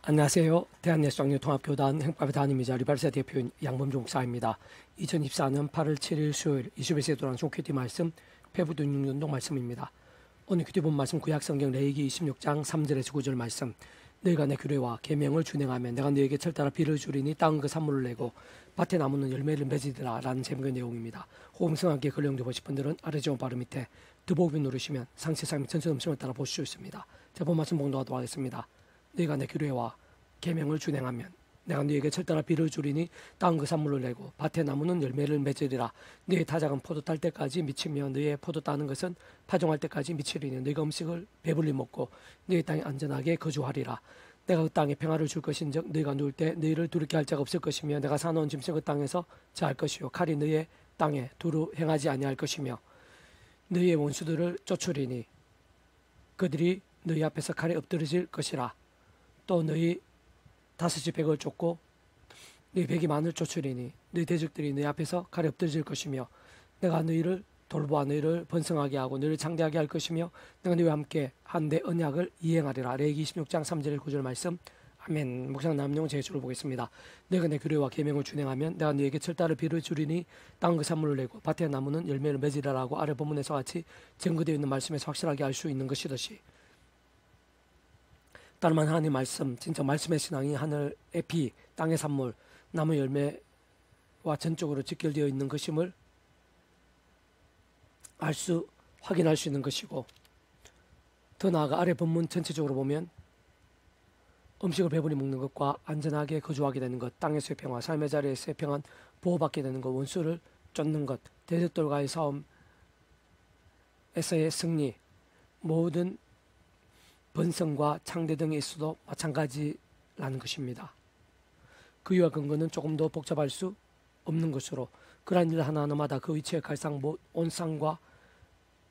안녕하세요. 대한예수장로통합교단 행법의 담임이자 리발세 대표인 양범종 목사입니다. 2024년 8월 7일 수요일 21세 도랑 종큐티 말씀 페부도 6년동 말씀입니다. 오늘 큐티 본 말씀 구약성경 레위기 26장 3절에서 9절 말씀. 너희가 내 규례와 계명을 준행하면 내가 너희에게 철따라 비를 주리니 땅은 그 산물을 내고 밭에 나무는 열매를 맺으리라 라는 제목의 내용입니다. 호응성하게 걸령도 보실 분들은 아래 제목 바로 밑에 더보기 누르시면 상세상 전체 음성을 따라 보실 수 있습니다. 자, 본 말씀 봉독하도록 하겠습니다. 너희가 내 규례와 계명을 준행하면 내가 너희에게 철따라 비를 주리니 땅은 그 산물을 내고 밭에 나무는 열매를 맺으리라. 너희 타작은 포도 딸 때까지 미치며 너희의 포도 따는 것은 파종할 때까지 미치리니 너희가 음식을 배불리 먹고 너희 땅에 안전하게 거주하리라. 내가 그 땅에 평화를 줄 것인즉 너희가 누울 때 너희를 두렵게 할 자가 없을 것이며 내가 사놓은 짐승 그 땅에서 자할 것이요 칼이 너희의 땅에 두루 행하지 아니할 것이며 너희의 원수들을 쫓으리니 그들이 너희 앞에서 칼에 엎드러질 것이라. 또 너희 다섯이 백을 쫓고 너희 백이 만을 쫓으리니 너희 대적들이 너희 앞에서 칼에 엎드러질 것이며 내가 너희를 돌보아 너희를 번성하게 하고 너희를 장대하게 할 것이며 내가 너희와 함께 한 내 언약을 이행하리라. 레위기 26장 3절 9절 말씀. 아멘. 묵상 남용 제주를 보겠습니다. 내가 내 규례와 계명을 준행하면 내가 너희에게 철따를 비를 주리니 땅은 그 산물을 내고 밭의 나무는 열매를 맺으리라라고 아래 본문에서 같이 증거되어 있는 말씀에서 확실하게 알 수 있는 것이듯이 따르만 하나님 말씀, 진짜 말씀의 신앙이 하늘의 비, 땅의 산물, 나무 열매와 전적으로 직결되어 있는 것임을 확인할 수 있는 것이고, 더 나아가 아래 본문 전체적으로 보면 음식을 배불리 먹는 것과 안전하게 거주하게 되는 것, 땅에서의 평화, 삶의 자리에서의 평안, 보호받게 되는 것, 원수를 쫓는 것, 대적들과의 싸움에서의 승리, 모든 번성과 창대 등에 있어도 마찬가지라는 것입니다. 그 이유와 근거는 조금 더 복잡할 수 없는 것으로 그러한 일 하나하나마다 그 위치의 갈상 온상과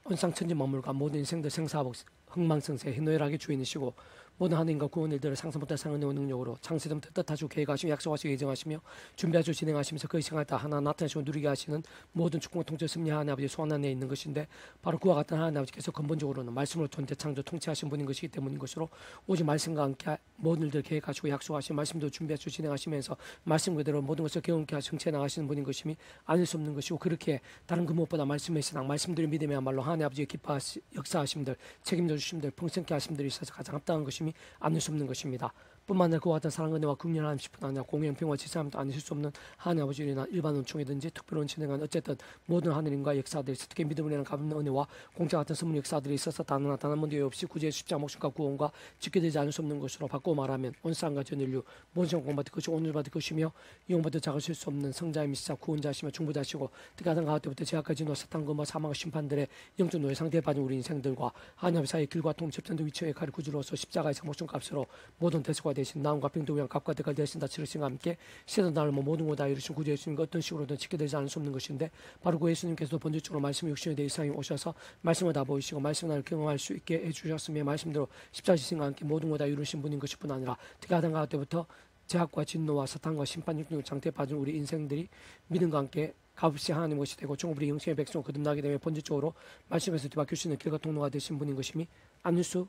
온상천지 만물과 모든 인생들 생사복 흥망성쇠 희노애락의 주인이시고 모든 하나님과 구원 일들을 상상 못할 상은혜와 능력으로 창세전부터 뜻하시고 계획하시고 약속하시고 예정하시며 준비하시고 진행하시면서 그 시간을 다 하나 나타내시고 누리게 하시는 모든 축복과 통치 승리하는 아버지 소원 안에 있는 것인데, 바로 그와 같은 하나님 아버지께서 근본적으로는 말씀으로 존재 창조 통치하신 분인 것이기 때문인 것으로 오직 말씀과 함께 모든 일들 계획하시고 약속하시고 말씀도 준비하시고 진행하시면서 말씀 그대로 모든 것을 경험케 하시고 정체 나가시는 분인 것임이 아닐 수 없는 것이고, 그렇게 다른 그 무엇보다 말씀의 신앙, 말씀들의 믿음이야말로 하나님 아버지의 기뻐하시 역사하심들, 책임져 주심들, 풍성케 하심들이 있어서 가장 합당한 것임이 아닐 수 없는 것입니다. 뿐만 아니라 그와 같은 사랑, 은혜와 긍휼 하나님 싶은 아니라 공영평화 지사함도 아니실 수 없는 하나님 아버지나 일반 은총이든지 특별한 진행한 어쨌든 모든 하느님과 역사들이 특히 믿음을 내는 값없는 은혜와 공짜 같은 선물 역사들이 있어서 단 한 번도 없이 구제의 십자가 목숨과 구원과 지켜되지 않을 수 없는 것으로 바꾸어 말하면 온 세상과 전 인류 모든 성 공받을 것이고 오늘 받을 것이며 이용받을 작으실 수 없는 성자의 미사 구원자시며 중보자시고 특히 아담 가운데부터 제약까지 노 사탄 검과 사망과 심판들의 영적 노예 상태에 빠진 우리 인생들과 하나님 사이의 길과 통첩전도 위치의 칼을 구주로서 십자가에서 목숨값으로 모든 대속과 대신 나음과 병도 위한 값과 대가를 대신 다 치르신 함께 시대도 날로 모든 것 다 이루신 구주 예수님과 어떤 식으로든 지켜되지 않을 수 없는 것인데, 바로 그 예수님께서도 본질적으로 말씀이 육신에 대해 이상히 오셔서 말씀을 다 보이시고 말씀을 경험할 수 있게 해주셨으며 말씀대로 십자가 지신과 함께 모든 것 다 이루신 분인 것일 뿐 아니라 특히 아담과 때부터 제약과 진노와 사탄과 심판 육종 상태에 빠진 우리 인생들이 믿음과 함께 값없이 하나님 것이 되고 총 우리 영생의 백성을 거듭나게 되면 본질적으로 말씀에서 뒤바뀔 수 있는 길과 통로가 되신 분인 것임이 아닐 수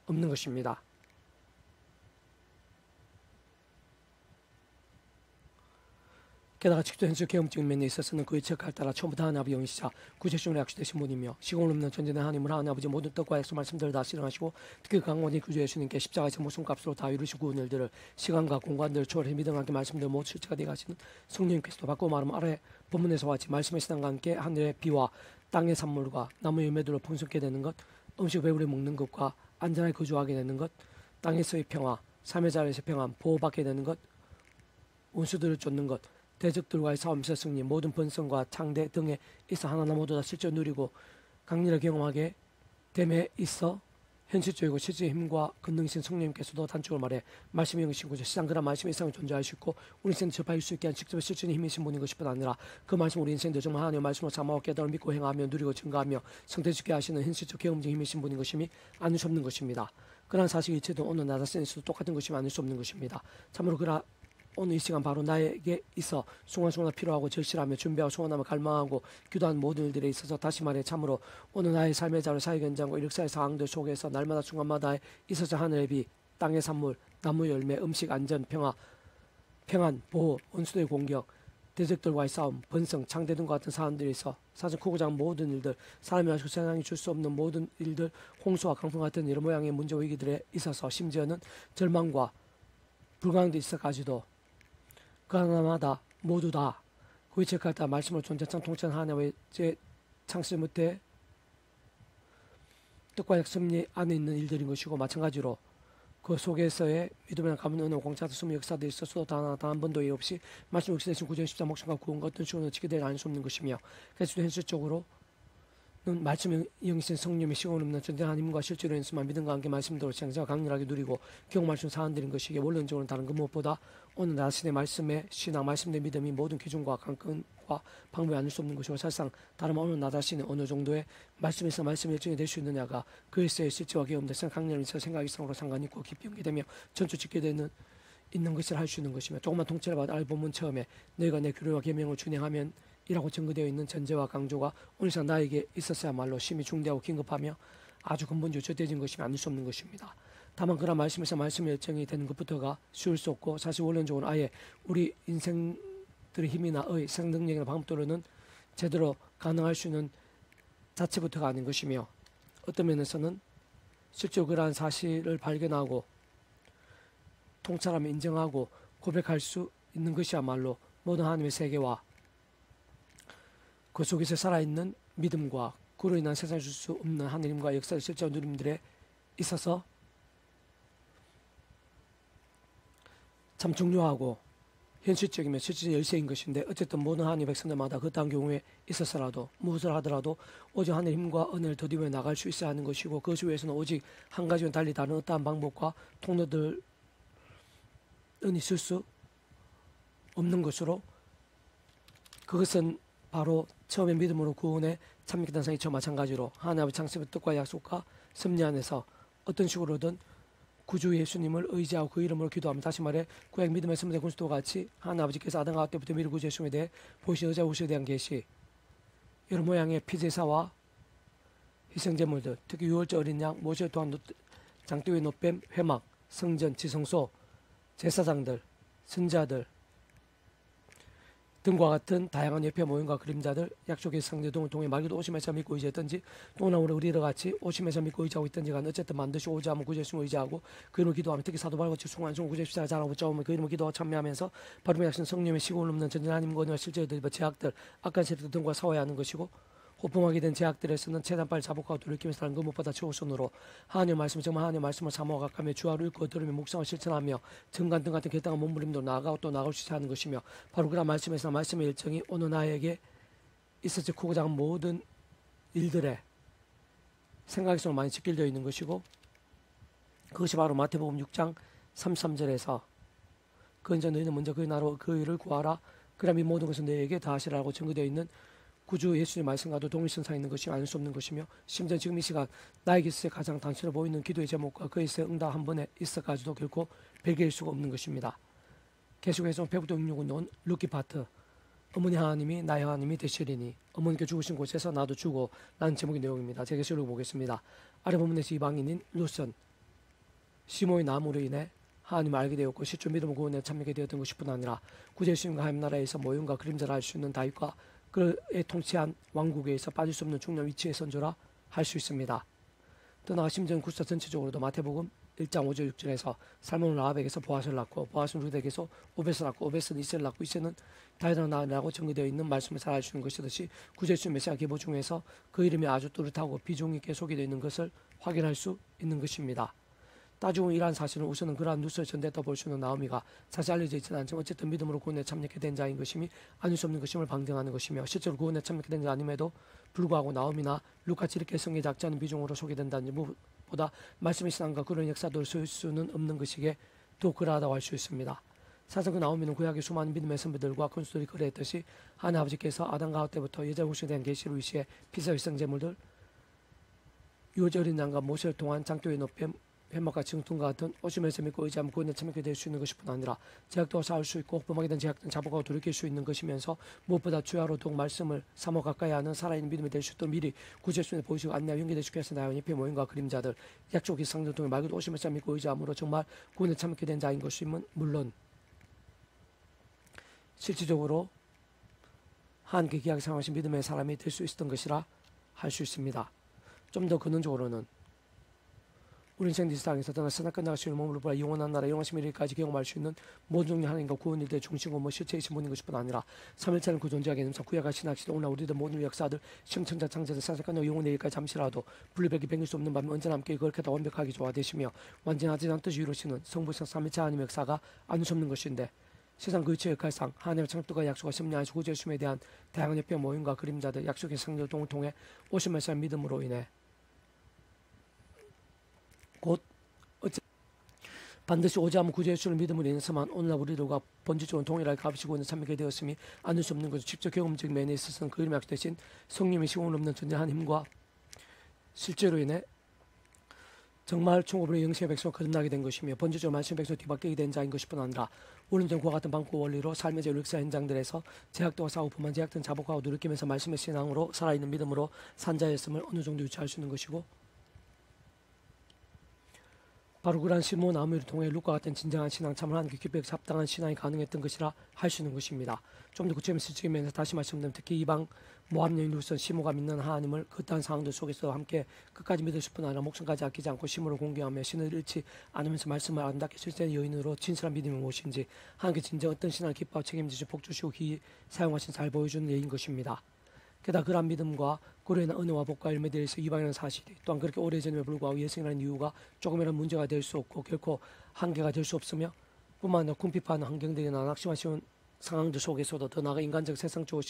없는 것입니다. 게다가 직접 현실 경험적인 면에 있어서는 그의 책을 따라 처음부터 하나님 아버지 영이시자 구체적으로 약속되신 분이며 시공을 없는 전전의 하나님을 하나님 아버지 모든 뜻과 약속 말씀들을 다 실행하시고 특히 강원의 구주 예수님께 십자가에서 목숨값으로 다 이루시고 구원 일들을 시간과 공간들을 초월해 믿음과 함께 말씀들 모두 실체가 되어 가시는 성령님께서도 바꾸어 말하면 아래 본문에서 같이 말씀의 신앙과 함께 하늘의 비와 땅의 산물과 나무 열매들로 풍성케 되는 것, 음식 배불리 먹는 것과 안전하게 거주하게 되는 것, 땅에서의 평화, 삶의 자리에서의 평안, 보호받게 되는 것, 원수들을 쫓는 것, 대적들과의 싸움에서 승리, 모든 번성과 창대 등에 있어 하나하나 모두 다 실제 누리고 강렬하게 경험하게 됨에 있어 현실적이고 실제의 힘과 권능이신 성령님께서도 단축을 말해 말씀의 영이신 구조 시장 그런 말씀의 이상을 존재할 수 있고 우리 인생을 접할 수 있게 한 직접 실천의 힘이신 분인 것일 뿐 아니라 그 말씀 우리 인생들 정말 하나님의 말씀으로 삼아와 깨달아 믿고 행하며 누리고 증가하며 성태쉽게 하시는 현실적 경험적 힘이신 분인 것임이 아닐 수 없는 것입니다. 그러한 사실 이체도 오늘 나다센에서도 똑같은 것임이 아닐 수 없는 것입니다. 참으로 오늘 이 시간 바로 나에게 있어 순간순간 필요하고 절실하며 준비하고 소원하며 갈망하고 기도한 모든 일들에 있어서 다시 말해 참으로 오늘 나의 삶의 자료 사회 현장과 역사의 상황들 속에서 날마다 순간마다 있어서 하늘의 비, 땅의 산물, 나무 열매, 음식, 안전, 평안, 보호, 원수들의 공격, 대적들과의 싸움, 번성, 창대 등과 같은 사안들이 있어 사실 크고 작은 모든 일들, 사람이 아시고 세상이 줄 수 없는 모든 일들, 홍수와 강풍 같은 여러 모양의 문제와 위기들에 있어서 심지어는 절망과 불가능도 있어가지고 그 하나마다 모두 다 고의책할 때 말씀을 존재성 통치한 하나님의 제 창세 못해 뜻과 약섭리 안에 있는 일들인 것이고 마찬가지로 그 속에서의 믿음이나 가문 은혜 공짜도 숨은 역사들이 있어서도 단 한 번도 예 없이 말씀 역시 대신 구전 14 목숨과 구원과 어떤 식으로 지게 될 아닐 수 없는 것이며 그래서 현실적으로는 말씀 영신 성령의 시간 없는 전쟁 하나님과 실제로 연수만 믿음과 함께 말씀대로 장자가 강렬하게 누리고 경험 말씀 사안들인 것이기에 원론적으로는 다른 그 무엇보다 오늘 나신의 말씀의 신앙 말씀의 믿음이 모든 기준과 관건과 방법이 아닐 수 없는 것이고 사실상 다른 어느 나 자신이 어느 정도의 말씀에서 말씀 일정이 될 수 있느냐가 그에서의 실제와 경험돼서 강렬히 있어 생각이 상으로 상관이 있고 깊이 연계되며 전투 짓게 되는 있는 것을 할 수 있는 것이며 조금만 통째를 받아 알보면 처음에 너희가 내 규례와 계명을 준행하면 이라고 증거되어 있는 전제와 강조가 오늘상 나에게 있었어야말로 심히 중대하고 긴급하며 아주 근본적으로 절대적인 것이며 아닐 수 없는 것입니다. 다만 그런 말씀에서 말씀의 열정이 되는 것부터가 쉬울 수 없고 사실 원론적으로 아예 우리 인생들의 힘이나 생 능력이나 방법으로는 제대로 가능할 수 있는 자체부터가 아닌 것이며 어떤 면에서는 실제로 그러한 사실을 발견하고 통찰하며 인정하고 고백할 수 있는 것이야말로 모든 하나님의 세계와 그 속에서 살아있는 믿음과 그로 인한 세상에 줄 수 없는 하나님과 역사를 실제로 누림들에 있어서 참 중요하고 현실적이며 실질 열쇠인 것인데 어쨌든 모든 하나님의 백성들마다 그떠한 경우에 있어서라도 무엇을 하더라도 오직 하나님의 힘과 은혜를 더디며 나갈 수 있어야 하는 것이고 그것을 위해서는 오직 한 가지와 달리 다른 어떠한 방법과 통로들은 있을 수 없는 것으로 그것은 바로 처음에 믿음으로 구원에 참여했던 상이처 마찬가지로 하나님의 창세의 뜻과 약속과 섭리 안에서 어떤 식으로든 구주 예수님을 의지하고 그 이름으로 기도하며 다시 말해 구약 믿음의 선배 군수도 같이 하나님 아버지께서 아담과 하와 때부터 미리 구주 예수님에 대해 보이신 의자 우시에 대한 계시 여러 모양의 피제사와 희생제물들 특히 유월절 어린 양 모세 또한 장대의 노뱀 회막 성전 지성소 제사장들 선자들 등과 같은 다양한 옆에 모임과 그림자들 약속의 상대 등을 통해 말기도 오심에서 믿고 의지했던지 또나 우리와 같이 오심에서 믿고 의지하고 있던지 간 어쨌든 반드시 오지 않으면 구주 예수님을 의지하고 그 이름을 기도하며 특히 사도바울같이 숭한숭 구주 예수님을 잘하고 붙잡으면 그 이름을 기도하고 참여하면서 바로 약신 성령의 시골 없는 전진 하나님과 은혜와 실제의 제약들 악한 세력들 등과 싸워야 하는 것이고 호풍하게 된 제약들에서는 최대한 빨리 자복하고 돌이키면서 다른 그 무엇보다 최우선으로 하나님의 말씀 정말 하나님의 말씀을 사모하고 가까며 주화로 읽고 들으며 묵상을 실천하며 정간 등 같은 결단과 몸부림도 나아가고 또 나아갈 수 있어야 하는 것이며 바로 그런 말씀에서 말씀의 일정이 오늘 나에게 있었지 크고 작은 모든 일들에 생각이 좀 많이 집결되어 있는 것이고 그것이 바로 마태복음 6장 33절에서 그런저 너희는 먼저 그의 나라와 그 일을 구하라 그럼 이 모든 것은 너희에게 다하시라고 증거되어 있는 구주 예수의 말씀과도 동일선상 있는 것이 아닐 수 없는 것이며 심지어 지금 이 시간 나에게 있어 가장 단순해 보이는 기도의 제목과 그에서 응답 한 번에 있어가지고 결코 별개일 수가 없는 것입니다. 계속해서 166은 루키 파트 어머니 하나님이 나의 하나님이 되시리니 어머니께 죽으신 곳에서 나도 죽어 라는 제목의 내용입니다. 제가 계속 읽어보겠습니다. 아래 본문에서 이방인인 루선 시몬의 나무로 인해 하나님을 알게 되었고 실존 믿음을 구원에 참여하게 되었던 것뿐 아니라 구주 예수님과 하나님 나라에서 모형과 그림자를 알 수 있는 다윗과 그의 통치한 왕국에서 빠질 수 없는 중요한 위치의 선조라 할 수 있습니다. 또 나아가 심지어는 구사 전체적으로도 마태복음 1장 5절 6절에서 살몬은 라합에게서 보아스를 낳고 보아스는 루덱에서 오벳을 낳고 오벳은 이세를 낳고 이세는 다윗을 낳으라고 정리되어 있는 말씀을 잘 알 수 있는 것이듯이 구주 예수 메시아 계보 중에서 그 이름이 아주 뚜렷하고 비중 있게 소개되어 있는 것을 확인할 수 있는 것입니다. 따지고 이러한 사실은 우선은 그러한 뉴스를 전달했다 볼 수 있는 나오미가 사실 알려져 있지는 않지만 어쨌든 믿음으로 구원에 참여하게 된 자인 것임이 아닐 수 없는 것임을 방증하는 것이며 실제로 구원에 참여하게 된 자 아님에도 불구하고 나오미나 루카치 이렇게 성에 작지 않은 비중으로 소개된다는 무엇보다 말씀의 신앙과 그런 역사들을 쓸 수는 없는 것이기에 더 그러하다고 할 수 있습니다. 사실 그 나오미는 구약의 수많은 믿음의 선배들과 군수들이 그랬듯이 하나님 아버지께서 아담과 하와 때부터 여자 후시에 대한 계시를 위시해 피사 위생제물들 유월절 어린 양과 모세를 통한 장대의 노뱀 회막과 증통과 같은 오심에서 믿고 의지하면 구원에 참여하게 될 수 있는 것뿐 아니라 제약도 쌓을 수 있고 범하게 된 제약든 자복하고 돌이킬 수 있는 것이면서 무엇보다 주야로 더욱 말씀을 사모 가까이 하는 살아있는 믿음이 될 수 있도록 미리 구제 수에 보이시고 안내와 연계될 수 있게 나의 옆에 모임과 그림자들 약속의 상들 통해 말 그대로 오심에서 믿고 의지함으로 정말 구원에 참여하게 된 자인 것임은 물론 실질적으로 하나님께 귀하게 사랑하신 믿음의 사람이 될 수 있었던 것이라 할 수 있습니다. 좀 더 근원적으로는 우리 인생 세상에서 떠나 세상 끝나갈 수 있는 몸으로 보라 영원한 나라 영원하신 미래까지 경험할 수 있는 모든 종류 하나님과 구원이 될 중심과 실체이신 분인 것뿐 아니라 3일차는 그 존재하게 되면서 구약과 신학시도 오늘 우리들 모든 역사들 시청자 창자들 세상 끝나고 영원의 일까지 잠시라도 분리백이 뱅길 수 없는 밤에 언제나 함께 그렇게 더 완벽하게 조화되시며 완전하지 않듯이 이루시는 성부성 3일차 하나님의 역사가 아닐 수 없는 것인데 세상 그 일체 역할상 하나님의 창조가 약속과 심리하시 구제심에 대한 다양한 협회 모임과 그림자들 약속의 상조동을 통해 오심을 살 믿음으로 인해 곧 반드시 오지 않은 구주의 수를 믿음으로 인해서만 오늘날 우리들과 본질적으로 동일하게 값이고 있는 참여게 되었음이 아닐 수 없는 것을 직접 경험적인 면에 있어서는 그 이름이 약속되신 성령의 시공을 없는 전쟁한 힘과 실제로 인해 정말 총업으로 영생의 백성을 거듭나게 된 것이며 본질적으로 말씀의 백성을 뒤바뀌게 된 자인 것뿐 아니라 오른쪽 그와 같은 방구 원리로 삶의 역사 현장들에서 제약도와 싸우고 부만 제약든 자복하고 누르끼면서 말씀의 신앙으로 살아있는 믿음으로 산 자였음을 어느 정도 유치할 수 있는 것이고 바로 그러한 실무 나무를 통해 룩과 같은 진정한 신앙, 참을 하나님께 기쁘게 합당한 신앙이 가능했던 것이라 할 수 있는 것입니다. 좀 더 구체적인 실질적인 면에서 다시 말씀드리면 특히 이방 모함 여인으로서 시므가 믿는 하나님을 그떠한 상황들 속에서 함께 끝까지 믿을 수뿐 아니라 목숨까지 아끼지 않고 시므를 공경하며 신을 잃지 않으면서 말씀을 아름답게 실践한 여인으로 진실한 믿음이 무엇인지 하나님께 진정 어떤 신앙을 기뻐하고 책임지시고 복주시고 기이 사용하신 잘 보여주는 예인 것입니다. 게다가 그러한 믿음과 그로 인한 은혜와 복과 열매에 있어 이방이라는 사실이 또한 그렇게 오래전에 불구하고 예수라는 이유가 조금이라도 문제가 될 수 없고 결코 한계가 될 수 없으며 뿐만 아니라 궁핍한 환경들이나 낙심하시는 상황들 속에서도 더 나아가 인간적 세상적으로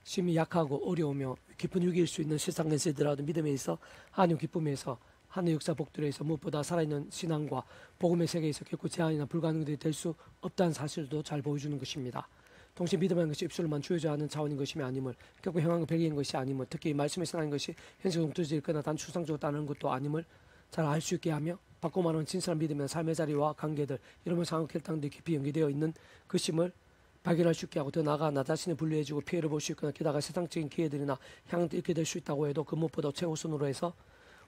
심히 약하고 어려우며 깊은 위기일 수 있는 세상 근세더라도 믿음에 있어 하나님 기쁨에서 하늘 역사 복들에서 무엇보다 살아있는 신앙과 복음의 세계에서 결코 제한이나 불가능들이 될 수 없다는 사실도 잘 보여주는 것입니다. 동시에 믿음하는 것이 입술로만 주어져야 하는 자원인 것임이 아님을 결코 행한 배경인 것이 아님을 특히 말씀에 선한 것이 현실적으로 동투질거나 단 추상적으로 따르는 것도 아님을 잘 알 수 있게 하며 바꿔 말하면 진실한 믿음의 삶의 자리와 관계들 이러면 상황 결단들이 깊이 연계되어 있는 것임을 발견할 수 있게 하고 더 나아가 나 자신을 분리해주고 피해를 볼 수 있거나 게다가 세상적인 기회들이나 향을 잃게 될 수 있다고 해도 그 무엇보다 최우선으로 해서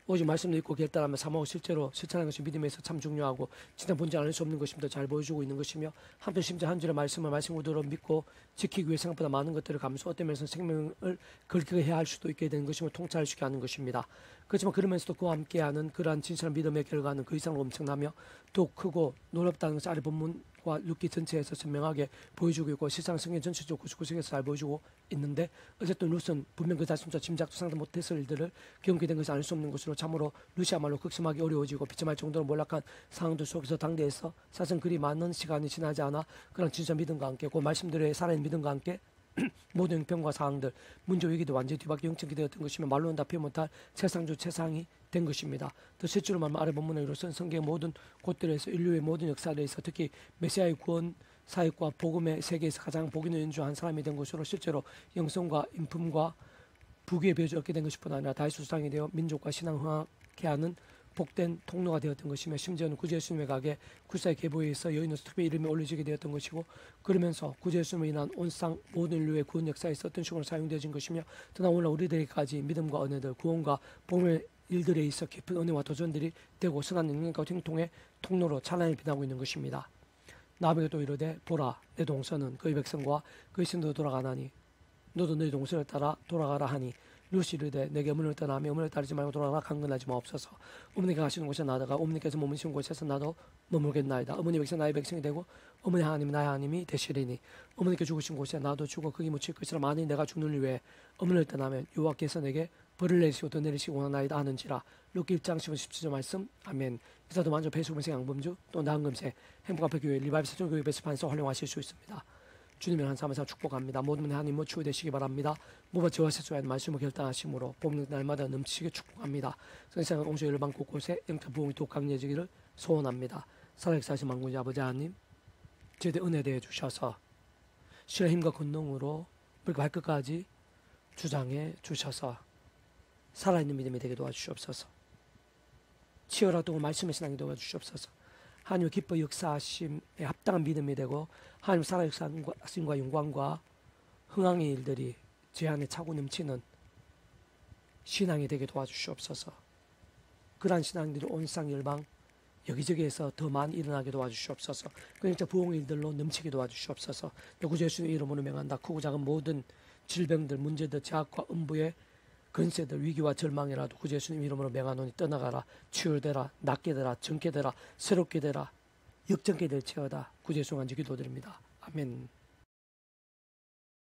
오직 말씀도 읽고 결단하며 사모하고 실제로 실천하는 것이 믿음에서 참 중요하고 진짜 본질 알 수 없는 것임도 잘 보여주고 있는 것이며 한편 심지어 한 줄의 말씀을 말씀 그대로 믿고 지키기 위해 생각보다 많은 것들을 감수 어떤 면에서 생명을 걸게 해야 할 수도 있게 되는 것임을 통찰할 수 있게 하는 것입니다. 그렇지만 그러면서도 그와 함께하는 그러한 진실한 믿음의 결과는 그 이상으로 엄청나며 더욱 크고 놀랍다는 것을 아래 본문과 룻기 전체에서 선명하게 보여주고 있고 실상 성경 전체적으로 구석구석에서 잘 보여주고 있는데 어쨌든 룻은 분명 그 자신조차 짐작도 상상 못했을 일들을 경험하게 된 것이 알 수 없는 것으로 참으로 룻이야말로 극심하게 어려워지고 비참할 정도로 몰락한 상황들 속에서 당대에서 사실 그리 많은 시간이 지나지 않아 그런 진짜 믿음과 함께 그 말씀들의 살아있는 믿음과 함께 모든 형편과 상황들 문제 위기도 완전히 뒤바뀌어 영적이 되었던 것이며 말로는 다 표현 못할 최상조 최상이 된 것입니다. 또 실제로 말하면 아래 본문에 이로선 성경의 모든 곳들에서 인류의 모든 역사에서 특히 메시아의 구원 사역과 복음의 세계에서 가장 복이 있는 한 사람이 된 것으로 실제로 영성과 인품과 부귀의 벼를 얻게 된 것뿐 아니라 다윗 수상이 되어 민족과 신앙 흥하게 하는 복된 통로가 되었던 것이며 심지어는 구주 예수님의 가게 구사의 계보에 의해서 여인으로서 특별히 이름이 올려지게 되었던 것이고 그러면서 구주 예수님으로 인한 온상 모든 인류의 구원 역사에서 어떤 식으로 사용되어진 것이며 또한 오늘날 우리들에게까지 믿음과 은혜들 구원과 복음의 일들에 있어 깊은 은혜와 도전들이 되고 선한 능력과 형통의 통로로 찬란히 빛나고 있는 것입니다. 남에게 또 이르되 보라 내 동서는 그의 백성과 그의 신도 돌아가나니 너도 너희 동서를 따라 돌아가라 하니 룻이 이르되 내게 어머니를 떠나며 어머니를 따르지 말고 돌아가라 강건하지 마옵소서. 어머니가 가시는 곳에 나다가 어머니께서 머무시는 곳에서 나도 머물겠나이다. 어머니 백성 나의 백성이 되고 어머니 하나님이 나의 하나님이 되시리니 어머니께 죽으신 곳에 나도 죽어 거기 묻힐 것이라. 만일 내가 죽는 일에 어머니를 떠나면 여호와께서 내게 벌을 내리시고 더 내리시고 원하나이다 하는지라. 룻기 1장 17절 말씀. 아멘. 이사도 만족 배수금세 양범주 또 나은 금세 행복 앞에 교회 리바이브 세종교회 배수판에서 활용하실 수 있습니다. 주님의 한 삶에서 축복합니다. 모든 분의 하나님 모치고 되시기 바랍니다. 무엇 저와 세수한 말씀을 결단하심으로 봄 날마다 넘치게 축복합니다. 선생님 옹주 열방 곳곳에 영적 부흥이 더욱 강해지기를 소원합니다. 살아계신 만군의 아버지 하나님 저희들 은혜 대해 주셔서 신의 힘과 권능으로 우리 발끝까지 주장해 주셔서 살아있는 믿음이 되게 도와주시옵소서. 치열하고 말씀의 신앙이 도와주시옵소서. 하나님 기뻐 역사하심에 합당한 믿음이 되고 하나님 살아 역사하심과 영광과 흥황의 일들이 제 안에 차고 넘치는 신앙이 되게 도와주시옵소서. 그러한 신앙들이 온 세상 열방 여기저기에서 더 많이 일어나게 도와주시옵소서. 그러니까 부흥의 일들로 넘치게 도와주시옵소서. 구주 예수의 이름으로 명한다. 크고 작은 모든 질병들, 문제들, 제약과 음부의 근세들, 위기와 절망이라도 구주 예수님 이름으로 명하노니 떠나가라. 치유되라. 낫게 되라. 정케 되라. 새롭게 되라. 역정케 될지어다. 구주 예수 간지 기도드립니다. 아멘.